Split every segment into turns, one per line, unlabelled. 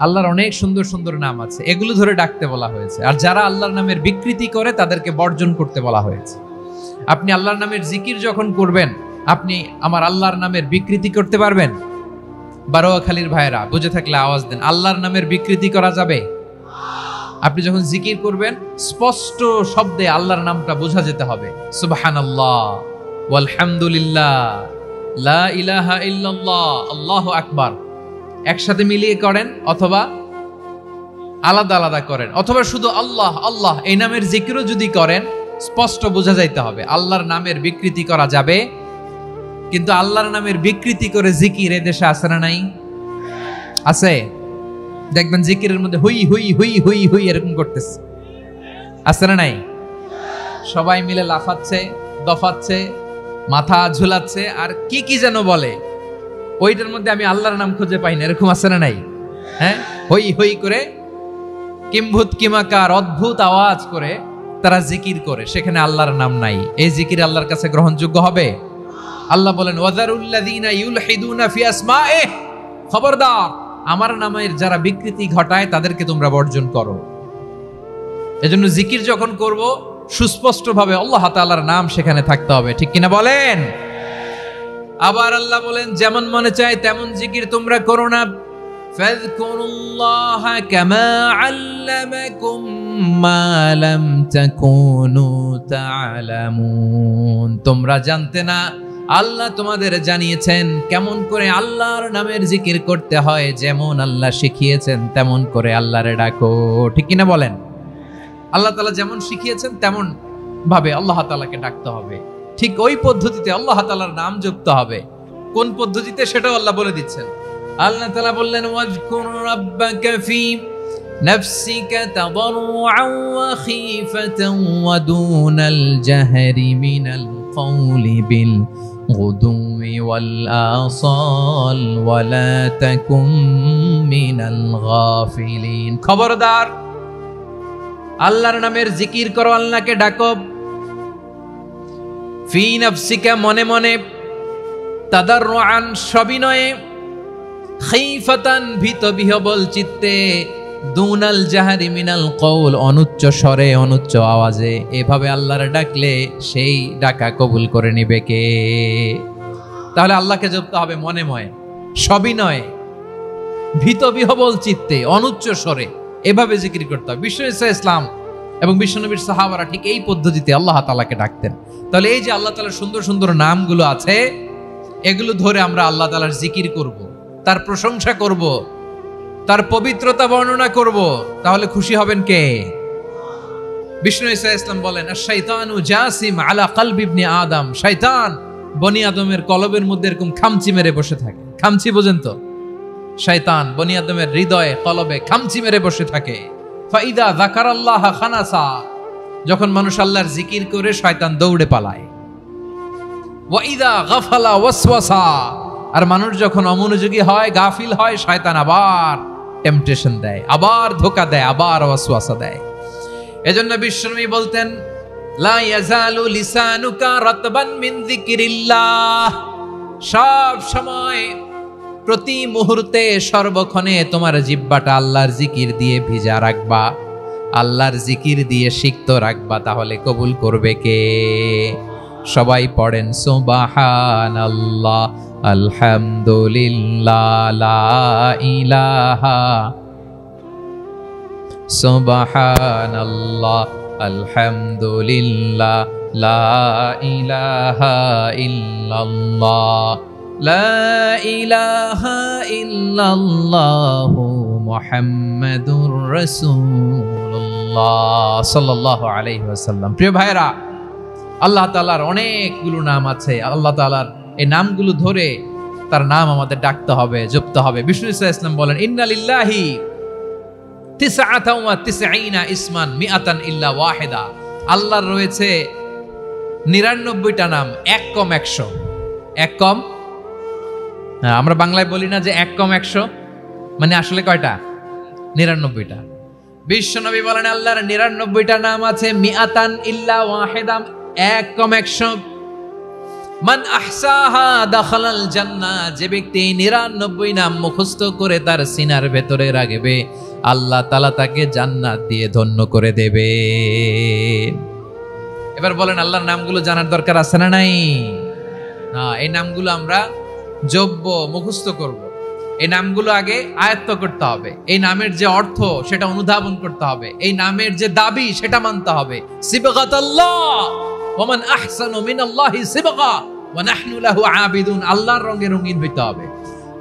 আল্লাহর অনেক সুন্দর সুন্দর নাম আছে, এগুলো ধরে ডাকতে বলা হয়েছে। আর যারা আল্লাহর নামের বিকৃতি করে তাদেরকে বর্জন করতে বলা হয়েছে। আপনি আল্লাহর নামের জিকির যখন করবেন, আপনি আমার আল্লাহর নামের বিকৃতি করতে পারবেন? বারোয়াখালীর ভাইয়েরা বুঝে থাকলে আওয়াজ দেন, আল্লাহর নামের বিকৃতি করা যাবে? আপনি যখন জিকির করবেন স্পষ্ট শব্দে আল্লাহর নামটা বোঝা যেতে হবে। সুবহানাল্লাহ, ওয়ালহামদুলিল্লাহ, লা ইলাহা ইল্লাল্লাহ, আল্লাহু আকবার একসাথে মিলিয়ে করেন, অথবা আলাদা আলাদা করেন, অথবা শুধু আল্লাহ আল্লাহ এই নামের জিকিরও যদি করেন স্পষ্ট বোঝা যাইতে হবে। আল্লাহর নামের বিকৃতি করা যাবে, কিন্তু আল্লাহর নামের বিকৃতি করে জিকির এ দেশে আছে না নাই? আছে। দেখবেন জিকিরের মধ্যে হুই হুই হুই হুই হুই এরকম করতেছে, আছে না নাই? সবাই মিলে লাফাচ্ছে, দফাচ্ছে, মাথা ঝুলাচ্ছে, আর কি কি যেন বলে, ওইটার মধ্যে আমি আল্লাহর নাম খুঁজে পাই না, এরকম আছে না নাই? হ্যাঁ, হই হই করে কিম্ভূত কিমাকার অদ্ভুত আওয়াজ করে তারা জিকির করে, সেখানে আল্লাহর নাম নাই। এই জিকির আল্লাহর কাছে গ্রহণযোগ্য হবে? আল্লাহ বলেন ওয়াযারুল্লাযীনা ইউলহিদুনা ফি আসমাইহি, খবরদার আমার নামের যারা বিকৃতি ঘটায় তাদেরকে তোমরা বর্জন করো। এজন্য জিকির যখন করব সুস্পষ্টভাবে আল্লাহ তাআলার নাম সেখানে থাকতে হবে, ঠিক কিনা বলেন? আবার আল্লাহ বলেন যেমন মনে চায় তেমন জিকির তোমরা করো না। ফাযকুরুল্লাহা কামা আল্লামাকুম মা লাম তাকুনু তা'লামুন, তোমরা জানতে না, আল্লাহ তোমাদের জানিয়েছেন কেমন করে আল্লাহর নামের জিকির করতে হয়, যেমন আল্লাহ শিখিয়েছেন তেমন করে আল্লাহরে ডাকো, ঠিক কিনা বলেন? আল্লাহ তাআলা যেমন শিখিয়েছেন তেমন ভাবে আল্লাহ তাআলাকে ডাকতে হবে, ঠিক ওই পদ্ধতিতে আল্লাহ তাআলার নাম যুক্ত হবে। কোন পদ্ধতিতে সেটাও আল্লাহ বলে দিচ্ছেন। আল্লাহ তাআলা বললেন ওয়াজকুর রাব্বাকা ফি নাফসিকা তাদাররুআন ওয়া খীফাতান ওয়া দুনাল জাহরি মিনাল কওলি বিল গুদুই ওয়াল আসাল ওয়া লা তাকুম মিনাল গাফিলিন, খবরদার আল্লাহর নামের জিকির করো, আল্লাহকে ডাকো। ফি নাফসিকা মনে মনে, তাদাররুআন সবিনয়ে, খীফাতান ভীত বিহবল চিত্তে, দুনাল জাহরি মিনাল কওল অনুচ্চ স্বরে অনুচ্চ আওয়াজে। এভাবে আল্লাহর ডাকলে সেই ডাকা কবুল করে নিবে কে? তাহলে আল্লাহকে জপতে হবে মনে মনে, সবিনয়ে, ভীত বিহবল চিত্তে, অনুচ্চ স্বরে, এভাবে জিকির করতে হবে। বিষ্ণু ইসলাম এবং বিশ্বনবীর সাহাবারা ঠিক এই পদ্ধতিতে আল্লাহ তাআলাকে ডাকতেন। তাহলে এই যে আল্লাহ তাআলার সুন্দর সুন্দর নামগুলো আছে, এগুলো ধরে আমরা আল্লাহ তাআলার জিকির করব, তার প্রশংসা করব, তার পবিত্রতা বর্ণনা করব, তাহলে খুশি হবেন কে? বিষ্ণু ইসলাম বলেন আশ-শাইতানু জাসিম আলা কলবি ইবনে আদম, শয়তান বনি আদমের কলবের মধ্যে এরকম খামচি মেরে বসে থাকে। খামচি বোঝেন তো? শয়তান বনি আদমের হৃদয়ে কলবে খামচি মেরে বসে থাকে। ফাইদা যাকারাল্লাহ খানাসা, যখন মানুষ আল্লাহর জিকির করে শয়তান দৌড়ে পালায়। ওয়াইদা গাফালা ওয়াসওয়াসা, আর মানুষ যখন অমনোযোগী হয়, গাফিল হয়, শয়তান আবার টেম্পটেশন দেয়, আবার ধোঁকা দেয়, আবার ওয়াসওয়াসা দেয়। এজন্য বিশ্বনবী বলতেন লা ইয়াজালু লিসানুকা রাতবান মিন যিকরিল্লাহ, সব সময় প্রতি মুহূর্তে সর্বক্ষণে তোমার জিহ্বাটা আল্লাহর জিকির দিয়ে ভিজা রাখবা, আল্লাহর জিকির দিয়ে সিক্ত রাখবা, তাহলে কবুল করবে কে? সবাই পড়েন সুবহানাল্লাহ, আলহামদুলিল্লাহ, লা ইলাহা, সুবহানাল্লাহ, আলহামদুলিল্লাহ, লা ইলাহা ইল্লাল্লাহ, লা ইলাহা ইল্লাল্লাহু মুহাম্মাদুর রাসূলুল্লাহ সাল্লাল্লাহু আলাইহি ওয়াসাল্লাম। প্রিয় ভাইরা, আল্লাহ তাআলার অনেকগুলো নাম আছে। আল্লাহ তাআলার এই নামগুলো ধরে তার নাম আমাদের ডাকতে হবে, জপতে হবে। বিষ্ণু ইসলাম বলেন ইন্না লিল্লাহি 99 ইসমান মিআতান ইল্লা ওয়াহিদা, আল্লাহর রয়েছে 99টা নাম, এক কম 100। এক কম, আমরা বাংলায় বলি না যে এক কম 100, মানে আসলে কয়টা? 99টা। বিশ্বনবী বলেন আল্লাহর 99টা নাম আছে, মিআতান ইল্লা ওয়াহিদা, এক কম 100। মান আহসাহা দাখালাল জান্নাহ, যে ব্যক্তি 99 নাম মুখস্থ করে তার সিনার ভেতরে রাখবে, আল্লাহ তাআলা তাকে জান্নাত দিয়ে ধন্য করে দেবে। এবার বলেন, আল্লাহর নামগুলো জানার দরকার আছে না নাই? এই নামগুলো আমরা জব্য মুখস্থ করব। এই নামগুলো আগে আয়ত্ত করতে হবে। এই নামের যে অর্থ সেটা অনুধাবন করতে হবে। এই নামের যে দাবি সেটা মানতে হবে। সিবগাতাল্লাহ ওয়া মান আহসানু মিনাল্লাহি সিবগা ওয়া নাহনু লাহু আবিদুন। আল্লাহর রঙে রঙিন হইতে হবে।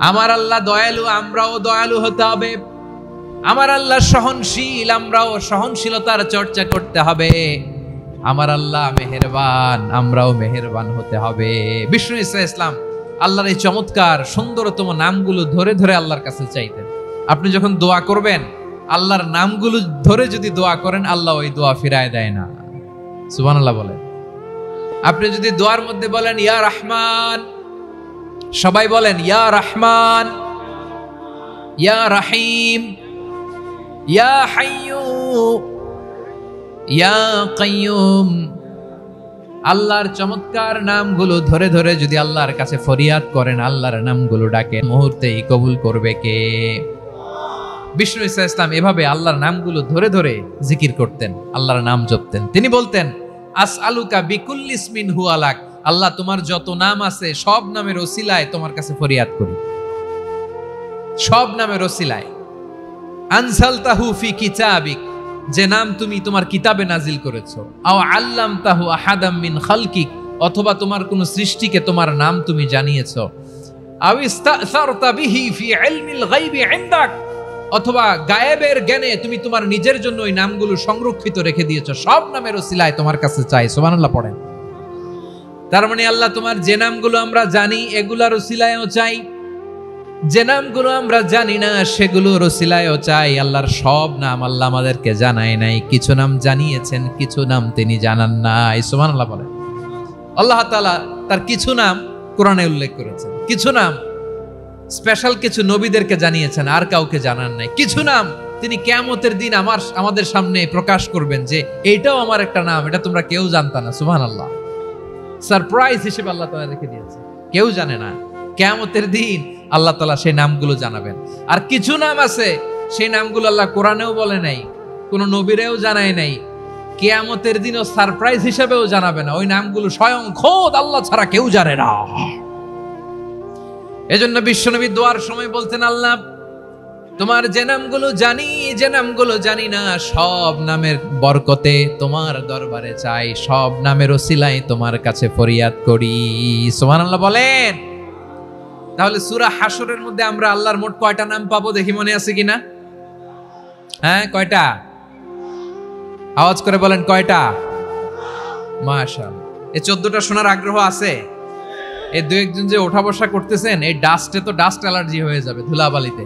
আমার আল্লাহ দয়ালু, আমরাও দয়ালু হতে হবে। আমার আল্লাহ সহনশীল, আমরাও সহনশীলতার চর্চা করতে হবে। আমার আল্লাহ মেহেরবান, আমরাও মেহেরবান হতে হবে। বিষ্ণু ঈসা ইসলাম আল্লাহর এই চমৎকার সুন্দরতম নামগুলো ধরে ধরে আল্লাহর কাছে চাইতেন। আপনি যখন দোয়া করবেন, আল্লাহর নামগুলো ধরে যদি দোয়া করেন, আল্লাহ ওই দোয়া ফিরায় দেয় না। সুবহানাল্লাহ বলেন। আপনি যদি দোয়ার মধ্যে বলেন ইয়া রহমান, সবাই বলেন ইয়া রহমান, ইয়া রহিম, ইয়া হাইয়্যু, ইয়া কাইয়্যুম, আল্লাহর চমৎকার নামগুলো ধরে ধরে যদি আল্লাহর কাছে ফরিয়াদ করেন, আল্লাহর নামগুলো ডাকেন, মুহূর্তেই কবুল করবে কে? বিষ্ণু ঈসা ইসলাম এভাবে আল্লাহর নামগুলো ধরে ধরে জিকির করতেন, আল্লাহর নাম জপতেন। তিনি বলতেন আসআলুকা বিকুল্লি ইসমিন হুয়া লাক, আল্লাহ তোমার যত নাম আছে সব নামের ওসিলায় তোমার কাছে ফরিয়াদ করি, সব নামের ওসিলায়। আনজালতাহু ফি কিতাবিক, যে নাম তুমি তোমার কিতাবে নাজিল করেছো। আও আল্লামতাহু আহাদাম মিন খালকিক, অথবা তোমার কোন সৃষ্টিকে তোমার নাম তুমি জানিয়েছো। আও ইস্তাসারতা বিহি ফি ইলমিল গায়বি ইনদাক, অথবা গায়েবের জ্ঞানে তুমি তোমার নিজের জন্য ওই নামগুলো সংরক্ষিত রেখে দিয়েছো। সব নামের ওসিলায় তোমার কাছে চাই। সুবহানাল্লাহ পড়েন। তার মানে আল্লাহ তোমার যে নামগুলো আমরা জানি এগুলার ওসিলায়ও চাই, যে নামগুলো আমরা জানি না সেগুলোর ওসিলায়ও চাই। আল্লাহর সব নাম আল্লাহ আমাদেরকে জানায় নাই, কিছু নাম জানিয়েছেন, কিছু নাম তিনি জানান নাই। সুবহানাল্লাহ বলেন। আল্লাহ তাআলা তার কিছু নাম কোরআনে উল্লেখ করেছেন, কিছু নাম স্পেশাল কিছু নবীদেরকে জানিয়েছেন, আর কাউকে জানান নাই। কিছু নাম তিনি কিয়ামতের দিন আমাদের সামনে প্রকাশ করবেন যে এইটাও আমার একটা নাম, এটা তোমরা কেউ জানতা না। সুবহানাল্লাহ, সারপ্রাইজ হিসেবে আল্লাহ তাআলা রেখে দিয়েছে, কেউ জানে না। কিয়ামতের দিন আল্লাহ তাআলা সেই নামগুলো জানাবেন। আর কিছু নাম আছে সেই নামগুলো আল্লাহ কোরআনেও বলে নাই, কোন নবীরেও জানায় নাই, কিয়ামতের দিনও সারপ্রাইজ হিসেবেও জানাবে না। ওই নামগুলো স্বয়ং খোদ আল্লাহ ছাড়া কেউ জানে না। এজন্য বিশ্বনবী দোয়ার সময় বলতেন, আল্লাহ তোমার যে নামগুলো জানি, যে নামগুলো জানি না, সব নামের বরকতে তোমার দরবারে চাই, সব নামের ওসিলায় তোমার কাছে ফরিয়াদ করি। সুবহানাল্লাহ বলেন। তাহলে সূরা হাশরের মধ্যে আমরা আল্লাহর মোট কয়টা নাম পাবো দেখি, মনে আছে কিনা? হ্যাঁ, কয়টা? আওয়াজ করে বলেন কয়টা? মাশাআল্লাহ। এই 14টা শোনার আগ্রহ আছে? এই দু একজন যে ওঠা বসা করতেছেন, এই ডাস্টে তো ডাস্ট অ্যালার্জি হয়ে যাবে, ধুলাবালিতে।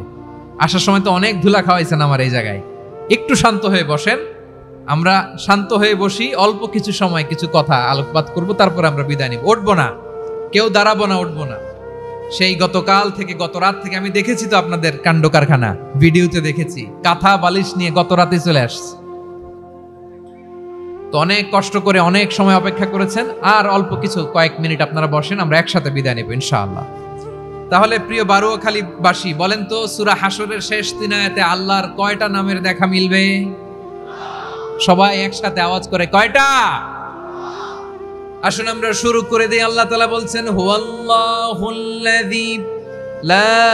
আসার সময় তো অনেক ধুলা খাওয়াইছেন আমার এই জায়গায়। একটু শান্ত হয়ে বসেন, আমরা শান্ত হয়ে বসি, অল্প কিছু সময় কিছু কথা আলোকপাত করব, তারপর আমরা বিদায় নিব। উঠবো না, কেউ দাঁড়াবো না, উঠবো না। সেই গতকাল থেকে, গত রাত থেকে আমি দেখেছি তো আপনাদের কাণ্ড কারখানা, ভিডিওতে দেখেছি, কাঁথা বালিশ নিয়ে গত রাতে চলে আসছে। তো অনেক কষ্ট করে অনেক সময় অপেক্ষা করেছেন, আর অল্প কিছু কয়েক মিনিট আপনারা বসেন, আমরা একসাথে বিদায় নেব ইনশাআল্লাহ। তাহলে প্রিয় বারুয়াখালীবাসী, বলেন তো সূরা হাশরের শেষ 3 আয়াতে আল্লাহর কয়টা নামের দেখা মিলবে? সবাই একসাথে আওয়াজ করে কয়টা? আসুন আমরা শুরু করে দিই। আল্লাহ তাআলা বলছেন, হুয়াল্লাহুল্লাযী লা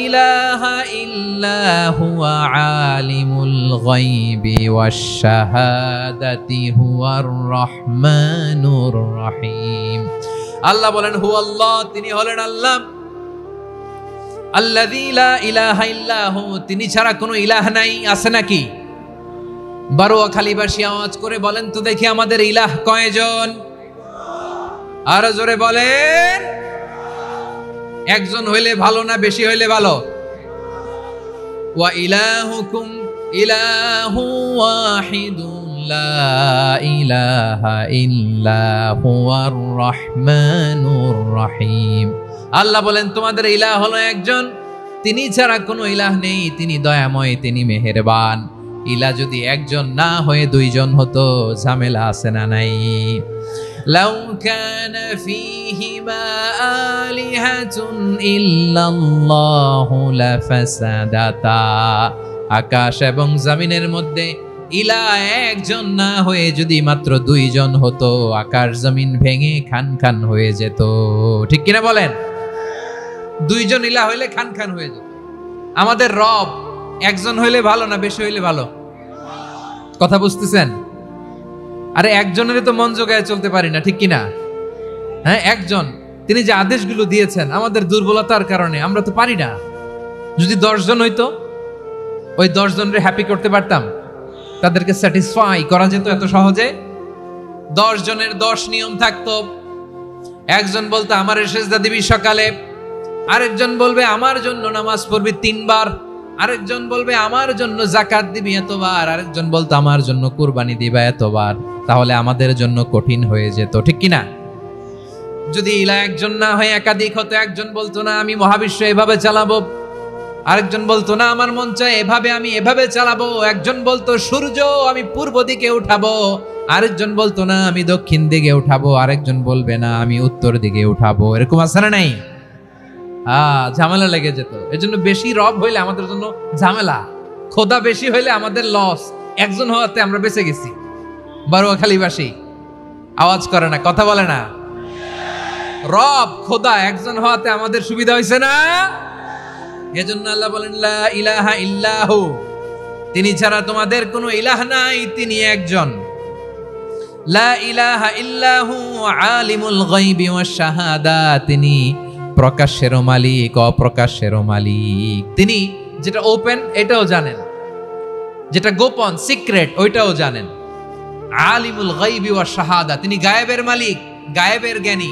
ইলাহা ইল্লা হুয়া আলিমুল গায়বি ওয়াশ শাহাদাতি হুয়ার রহমানুর রহিম। আল্লাহ বলেন হুয়াল্লাহ, তিনি হলেন আল্লাহ, আল্লাযী লা ইলাহা ইল্লা হু, তিনি ছাড়া কোনো ইলাহ নাই। আছে নাকি? বারুয়াখালীবাসী আওয়াজ করে বলেন তো দেখি, আমাদের ইলাহ কয়জন? আরো জোরে বলেন। একজন হইলে ভালো না বেশি হইলে ভালো? ওয়া ইলাহুকুম ইলাহু ওয়াহিদুন লা ইলাহা ইল্লা হুয়ার রহমানুর রহিম। আল্লাহ বলেন তোমাদের ইলাহ হলো একজন, তিনি ছাড়া কোনো ইলাহ নেই, তিনি দয়াময়, তিনি মেহেরবান। ইলাহ যদি একজন না হয়ে দুইজন হতো, ঝামেলা আছে না নাই? লাউ কানা ফীহিমা আলিহাতুন ইল্লাল্লাহু লাফাসাদাতা, আকাশ এবং জমিনের মধ্যে ইলাহ একজন না হয়ে যদি মাত্র দুইজন হতো, আকাশ জমিন ভেঙে খান খান হয়ে যেত। ঠিক কিনা বলেন? দুইজন ইলাহ হইলে খান খান হয়ে যেত। আমাদের রব একজন হইলে ভালো না বেশি হইলে ভালো? কথা বুঝতেছেন? আরে একজনের তো মন জোগায় চলতে পারি না, ঠিক কিনা? হ্যাঁ, একজন, তিনি যে আদেশগুলো দিয়েছেন আমাদের দুর্বলতার কারণে আমরা তো পারি না। যদি 10 জন হইতো, ওই 10 জনের হ্যাপি করতে পারতাম, তাদেরকে স্যাটিসফাই করা যেত এত সহজে? 10 জনের 10 নিয়ম থাকতো। একজন বলতো আমার সেজদা দিবি সকালে, আরেকজন বলবে আমার জন্য নামাজ পড়বি 3 বার, আরেকজন বলবে আমার জন্য যাকাত দিবি এতবার, আরেকজন বলতো আমার জন্য কুরবানি দিবা এতবার। তাহলে আমাদের জন্য কঠিন হয়ে যেত, ঠিক কিনা? যদি ইলাহ একজন না হয়ে একাধিক হতো, একজন বলতো না আমি মহাবিশ্ব এভাবে চালাবো, আরেকজন বলতো না আমার মন চায় এভাবে, আমি এভাবে চালাবো, একজন বলতো সূর্য আমি পূর্ব দিকে উঠাবো, আরেকজন বলতো না আমি দক্ষিণ দিকে উঠাবো, আরেকজন বলবে না আমি উত্তর দিকে উঠাবো। এরকম আছে না নাই? ঝামেলা লেগে যেত। এজন্য বেশি রব হইলে আমাদের জন্য ঝামেলা, খোদা বেশি হইলে আমাদের লস। একজন হওয়াতে আমরা বেঁচে গেছি। বারোয়াখালীবাসী আওয়াজ করে না, কথা বলে না। রব খোদা একজন হওয়াতে আমাদের সুবিধা হয়েছে না? এজন্য আল্লাহ বলেন লা ইলাহা ইল্লাহু, তিনি ছাড়া তোমাদের কোনো ইলাহ নাই, তিনি একজন। লা ইলাহা ইল্লাহু আলিমুল গায়বি ওয়াশ শাহাদা, তিনি প্রকাশেরও মালিক অপ্রকাশেরও মালিক। তিনি যেটা ওপেন এটাও জানেন, যেটা গোপন সিক্রেট ওইটাও জানেন। আলিমুল গায়বি ওয়াশ শাহাদা, তিনি গায়েবের মালিক, গায়েবের জ্ঞানী,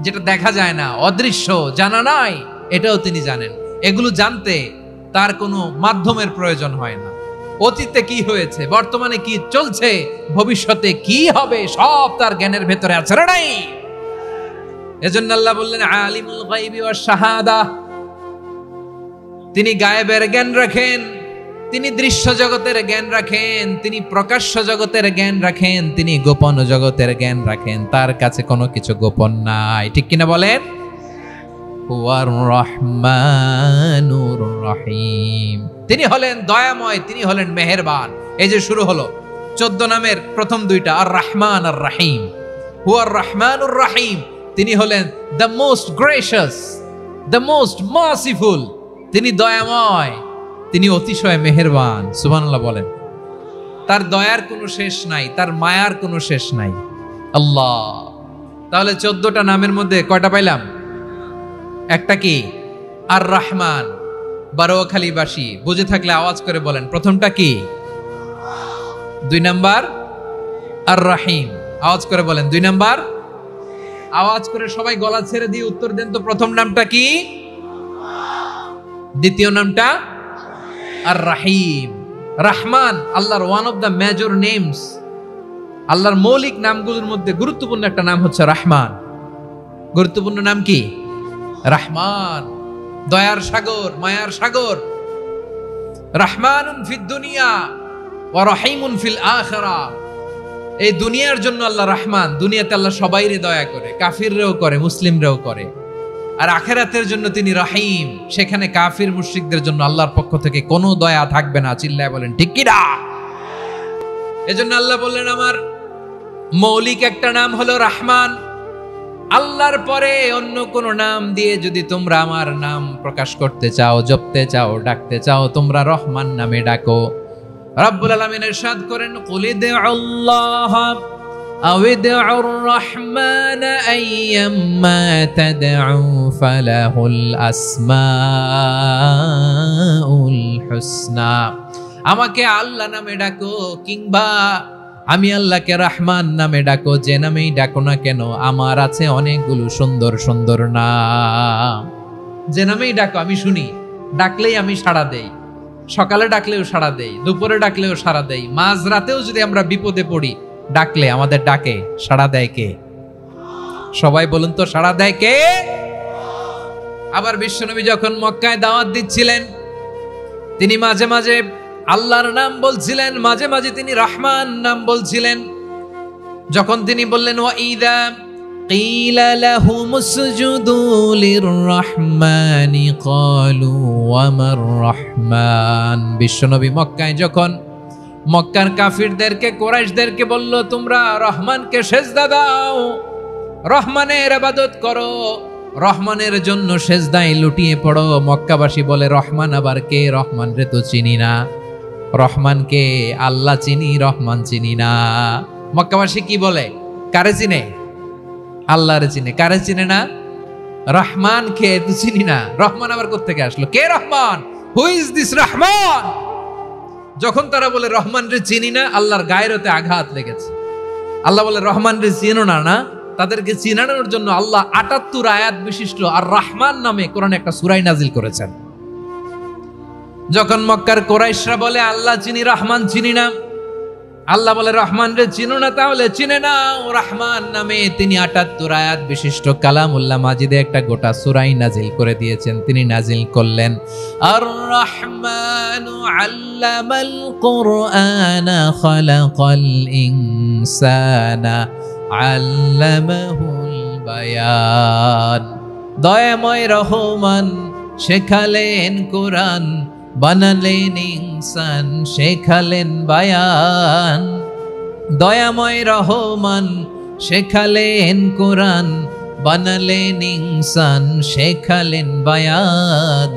যেটা দেখা যায় না, অদৃশ্য, জানা নাই, এটাও তিনি জানেন। এগুলো জানতে তার কোনো মাধ্যমের প্রয়োজন হয় না। অতীতে কি হয়েছে, বর্তমানে কি চলছে, ভবিষ্যতে কি হবে, সব তার জ্ঞানের ভেতরে আছে না নাই? এজন্য আল্লাহ বললেন আলিমুল গায়বি ওয়াশ শাহাদা, তিনি গায়েবের জ্ঞান রাখেন, তিনি দৃশ্য জগতের জ্ঞান রাখেন, তিনি প্রকাশ্য জগতের জ্ঞান রাখেন, তিনি গোপন জগতের জ্ঞান রাখেন। তার কাছে কোনো কিছু গোপন নাই, ঠিক কিনা বলেন? হুয়ার রহমানুর রহিম, তিনি হলেন দয়াময়, তিনি হলেন মেহেরবান। এই যে শুরু হলো 14 নামের প্রথম দুইটা, আর রহমান আর রহিম। হুয়ার রহমানুর রহিম, তিনি হলেন the most gracious, the most merciful, তিনি দয়াময়, তিনি অতিশয় মেহেরবান। সুবহানাল্লাহ বলেন। তার দয়ার কোনো শেষ নাই, তার মায়ার কোনো শেষ নাই। আল্লাহ, তাহলে 14টা নামের মধ্যে কয়টা পাইলাম? একটা কি? আর রহমান। বারোয়াখালীবাসী বুঝে থাকলে আওয়াজ করে বলেন, প্রথমটা কি? 2 নাম্বার আর রহিম। আওয়াজ করে বলেন 2 নাম্বার। আওয়াজ করে সবাই গলা ছেড়ে দিয়ে উত্তর দেন তো, প্রথম নামটা কি? দ্বিতীয় নামটা? আর রহিম। রহমান আল্লাহর one of the major names. আল্লাহর মৌলিক নামগুলোর মধ্যে গুরুত্বপূর্ণ একটা নাম হচ্ছে রহমান। গুরুত্বপূর্ণ নাম কি? রহমান, দয়ার সাগর, মায়ার সাগর। রহমানুন ফিদ দুনিয়া ওয়া রহিমুন ফিল আখিরা। এই দুনিয়ার জন্য আল্লাহ রহমান, দুনিয়াতে আল্লাহ সবাইরে দয়া করে, কাফিররেও করে, মুসলিমরেও করে। আর আখিরাতের জন্য তিনি রহিম, সেখানে কাফির মুশরিকদের জন্য আল্লাহর পক্ষ থেকে কোনো দয়া থাকবে না। চিল্লায় বলেন ঠিক কি না? এজন্য আল্লাহ বললেন আমার মৌলিক একটা নাম হলো রহমান। আল্লাহর পরে অন্য কোন নাম দিয়ে যদি তোমরা আমার নাম প্রকাশ করতে চাও, জপতে চাও, ডাকতে চাও, তোমরা রহমান নামে ডাকো। রব্বুল আলামিন ইরশাদ করেন, কুলিদুল্লাহ আউদুর রহমান আইয়াম্মা তাদউ ফালাহুল আসমাউল হুসনা। আমাকে আল্লাহ নামে ডাকো, কিংবা আমি আল্লাহকে রহমান নামে ডাকো, যে নামেই ডাকো না কেন আমার আছে অনেকগুলো সুন্দর সুন্দর নাম। যে নামেই ডাকো আমি শুনি, ডাকলেই আমি সাড়া দেই। সকালে ডাকলেও সাড়া দেই, দুপুরে ডাকলেও সাড়া দেই, মাঝ রাতেও যদি আমরা বিপদে পড়ি, ডাকলে আমাদের ডাকে সাড়া দেয় কে? সবাই বলুন তো, সাড়া দেয় কে? আবার বিশ্বনবী যখন মক্কায় দাওয়াত দিচ্ছিলেন, তিনি মাঝে মাঝে আল্লাহর নাম বলছিলেন, মাঝে মাঝে তিনি রহমান নাম বলছিলেন। যখন তিনি বললেন ওয়াইদা কিলা লাহুমুসজুদু লিররহমানি ক্বালু ওয়ামার রহমান। বিশ্বনবী মক্কায় যখন মক্কার কাফিরদেরকে কুরাইশদেরকে বলল তোমরা রহমানকে সেজদা দাও, রহমানের ইবাদত করো, রহমানের জন্য সেজদায় লুটিয়ে পড়ো, মক্কাবাসী বলে রহমান আবার কে? রহমান রে তো চিনি না। রহমানকে আল্লাহ চিনি, রহমান চিনি না। মক্কাবাসী কি বলে? কারে চিনে? আল্লাহরে চিনে। কারে চিনে না? রহমান কে তো চিনি না। রহমান আবার কোত্থেকে আসলো? কে Rahman? Who is this Rahman? যখন তারা বলে রহমান রে চিনি না, আল্লাহর গায়রতে আঘাত লেগেছে। আল্লাহ বলে রহমান রে চিনো না, না? তাদেরকে চিনানোর জন্য আল্লাহ ৭৮ আয়াত বিশিষ্ট আর রহমান নামে কোরআনে একটা সূরা নাজিল করেছেন। যখন মক্কার কুরাইশরা বলে আল্লাহ চিনি, রহমান চিনি না, আল্লাহ বলে রহমান রে চিনো না, তাহলে চিনে নাও রহমান নামে তিনি ৭৮ আয়াত বিশিষ্ট কালামুল্লাহ মাজিদে একটা গোটা সূরা নাজিল করে দিয়েছেন। তিনি নাজিল করলেন আর রহমানু আল্লামাল কুরআনা খালাকাল ইনসানা আল্লামাহুল বায়ান। দয়াময় রহমান শেখালেন কোরআন, বানালেন ইনসান, শেখালেন বায়ান। দয়াময় রহমান শেখালেন কোরআন, বানালেন ইনসান, শেখালেন বায়ান।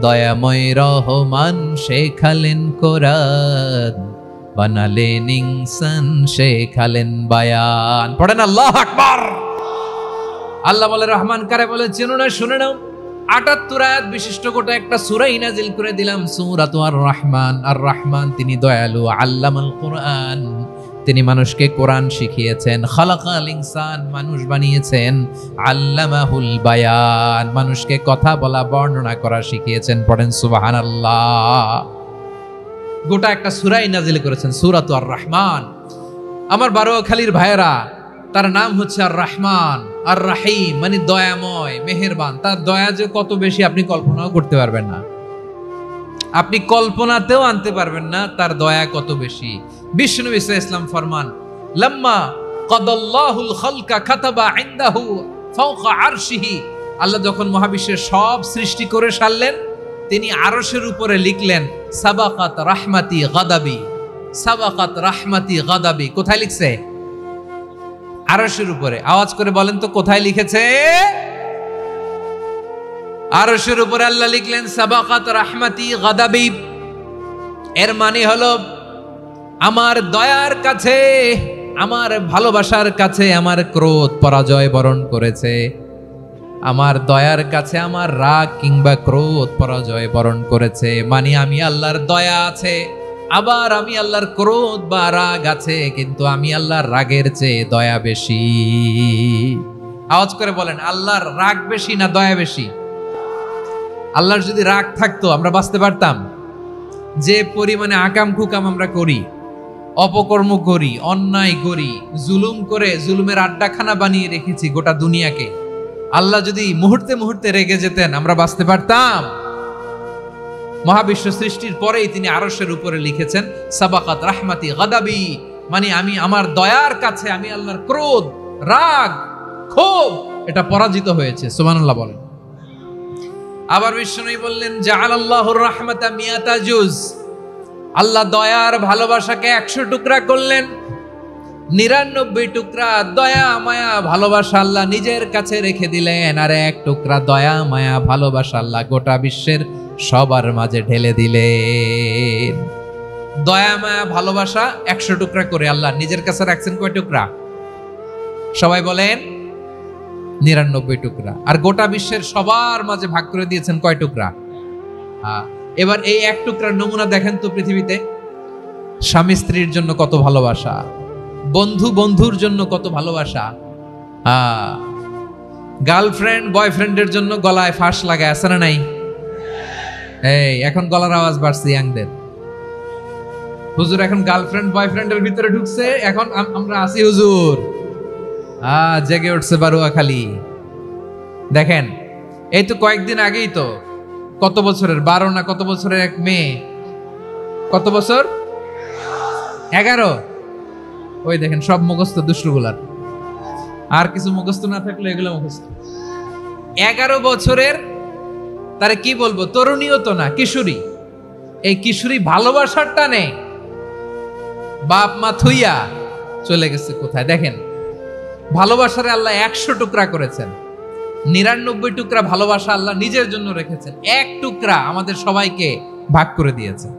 দয়াময় রহমান শেখালেন কোরআন, বানালেন ইনসান, শেখালেন বায়ান। পড়েন আল্লাহু আকবার। আল্লাহ বলে রহমান কারে বলে চেনো না? শুনে নাও, ৭৮ আয়াত বিশিষ্ট গোটা একটা সূরা নাজিল করে দিলাম, সূরাতু আর রহমান। আর রহমান তিনি দয়ালু, আল্লামাল কুরআন তিনি মানুষকে কোরআন শিখিয়েছেন, খালাকাল ইনসান মানুষ বানিয়েছেন, আল্লামাহুল বায়ান মানুষকে কথা বলা বর্ণনা করা শিখিয়েছেন। পড়েন সুবহানাল্লাহ। গোটা একটা সূরা নাজিল করেছেন, সূরাতু আর রহমান। আমার বারোয়াখালীর ভাইয়েরা, তার নাম হচ্ছে আর রহমান আর রাহিম, মানে দয়াময়, মেহেরবান। তার দয়া যে কত বেশি আপনি কল্পনাও করতে পারবেন না, আপনি কল্পনাতেও আনতে পারবেন না তার দয়া কত বেশি। বিশ্বনবী সাল্লাল্লাহু আলাইহি ওয়াসাল্লাম ফরমান লাম্মা কাদাল্লাহুল খালকা কাতাবা ইনদাহু ফাওকা আরশিহি। আল্লাহ যখন মহাবিশ্বের সব সৃষ্টি করে সারলেন, তিনি আরশের উপরে লিখলেন সাবাকাত রাহমাতি গাদাবি, সাবাকাত রাহমাতি গাদাবি। কোথায় লিখছে? আরশের উপরে। আওয়াজ করে বলেন তো কোথায় লিখেছে? আরশের উপরে আল্লাহ লিখলেন সাবাকাত রাহমাতি গাদাবি। এর মানে হলো আমার দয়ার কাছে, আমার ভালোবাসার কাছে আমার ক্রোধ পরাজয় বরণ করেছে, আমার দয়ার কাছে আমার রাগ কিংবা ক্রোধ পরাজয় বরণ করেছে। মানে আমি আল্লাহর দয়া আছে, আবার আমি আল্লাহর ক্রোধ বা রাগ আছে, কিন্তু আমি আল্লাহর রাগের চেয়ে দয়া বেশি। আওয়াজ করে বলেন আল্লাহর রাগ বেশি না দয়া বেশি? আল্লাহর যদি রাগ থাকতো আমরা বাঁচতে পারতাম? যে পরিমাণে আকাম কুকাম আমরা করি, অপকর্ম করি, অন্যায় করি, জুলুম করে জুলুমের আড্ডাখানা বানিয়ে রেখেছি গোটা দুনিয়াকে, আল্লাহ যদি মুহূর্তে মুহূর্তে রেগে যেতেন আমরা বাঁচতে পারতাম? মহাবিশ্ব সৃষ্টির পরেই তিনি আরশের উপরে লিখেছেন সাবাকাত রাহমাতি গাদাবি, মানে আমি আমার দয়ার কাছে আমি আল্লাহর ক্রোধ, রাগ, ক্ষোভ এটা পরাজিত হয়েছে। সুবহানাল্লাহ বলেন। আবার বিষ্ণু বললেন জাআলাল্লাহুর রাহমাতা মিয়াতা জুজ। আল্লাহ দয়ার ভালোবাসাকে 100 টুকরা করলেন, 99 টুকরা দয়া মায়া ভালোবাসা আল্লাহ নিজের কাছে রেখে দিলেন, আর 1 টুকরা দয়া মায়া ভালোবাসা আল্লাহ গোটা বিশ্বের সবার মাঝে ঢেলে দিলেন। দয়া মায়া ভালোবাসা 100 টুকরা করে আল্লাহ নিজের কাছে রাখছেন কয় টুকরা? সবাই বলেন 99 টুকরা। আর গোটা বিশ্বের সবার মাঝে ভাগ করে দিয়েছেন কয় টুকরা? এবার এই 1 টুকরার নমুনা দেখেন তো পৃথিবীতে। স্বামী স্ত্রীর জন্য কত ভালোবাসা, বন্ধু বন্ধুর জন্য কত ভালোবাসা, গার্লফ্রেন্ড বয়ফ্রেন্ডের জন্য গলায় ফাঁস লাগায়, আছে না নাই? এই এখন গলার আওয়াজ বাড়ছে ইয়াংদের। হুজুর এখন গার্লফ্রেন্ড বয়ফ্রেন্ডের ভিতরে ঢুকছে, এখন আমরা আছি হুজুর। জেগে উঠছে বারুয়াখালী। দেখেন এই তো কয়েকদিন আগেই তো, কত বছরের 12 না কত বছরের এক মেয়ে, কত বছর? 11। ওই দেখেন সব মুখস্থ দুষ্টগুলার, আর কিছু মুখস্থ না থাকলে এগুলো মুখস্থ। 11 বছরের, তারে কি বলবো, তরুণীও তো না, কিশোরী। এই কিশোরী ভালোবাসার টানে বাপ মা থুইয়া চলে গেছে কোথায়। দেখেন ভালোবাসারে আল্লাহ 100 টুকরা করেছেন, 99 টুকরা ভালোবাসা আল্লাহ নিজের জন্য রেখেছেন, 1 টুকরা আমাদের সবাইকে ভাগ করে দিয়েছেন।